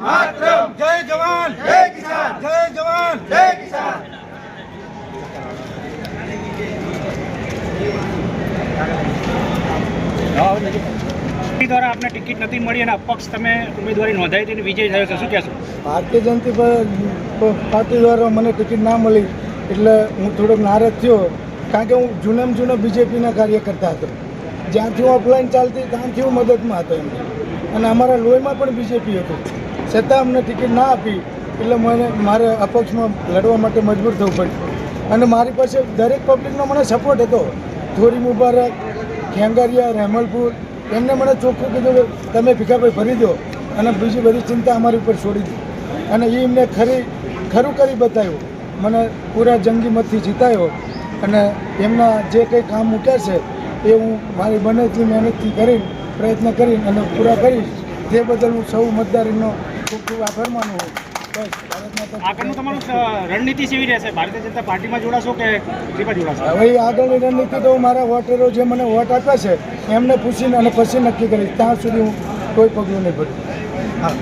मातरम। जय जवान जय किसान, जय जवान जय किसान। દ્વારા આપને ટિકિટ નથી મળી અને અપક્ષ તમે ઉમેદવારી નોંધાવી હતી અને વિજય થયો છે, શું કહેશો? ભારતીય જનતા પાર્ટી દ્વારા મને ટિકિટ ના મળી એટલે હું થોડોક નારાજ થયો, કારણ કે હું જૂનામાં જૂનો બીજેપીના કાર્યકર્તા હતો. જ્યાંથી હું અપલાઈન ચાલતી ત્યાંથી હું મદદમાં હતો એમને, અને અમારા લોહીમાં પણ બીજેપી હતું. છતાં અમને ટિકિટ ના આપી એટલે મારે અપક્ષમાં લડવા માટે મજબૂર થવું પડ્યું. અને મારી પાસે દરેક પબ્લિકનો મને સપોર્ટ હતો. થોરી મુબારક, ખેંગારિયા, રહેમલપુર, એમને મને ચોખ્ખું કીધું કે તમે ભીખાભાઈ ભરી દો અને બીજી બધી ચિંતા અમારી ઉપર છોડી દીધી. અને એ એમને ખરું કરી બતાવ્યું, મને પૂરા જંગી મતથી જીતાયો. અને એમના જે કંઈ કામ મૂક્યા છે એ હું મારી બને એટલી મહેનતથી કરીને પ્રયત્ન કરીને અને પૂરા કરીશ. તે બદલ હું સૌ મતદારોનો ખૂબ ખૂબ આભાર માનું છું. બસ. આગળનું તમારું રણનીતિ કેવી રહેશે? ભારતીય જનતા પાર્ટીમાં જોડાશો કે બીજેપીમાં જોડાશો? હવે આગળની રણનીતિ તો મારા વોટરો જે મને વોટ આપ્યા છે એમને પૂછીને અને પછી નક્કી કરીશ. ત્યાં સુધી હું કોઈ પગલું નહીં ભરું. હા.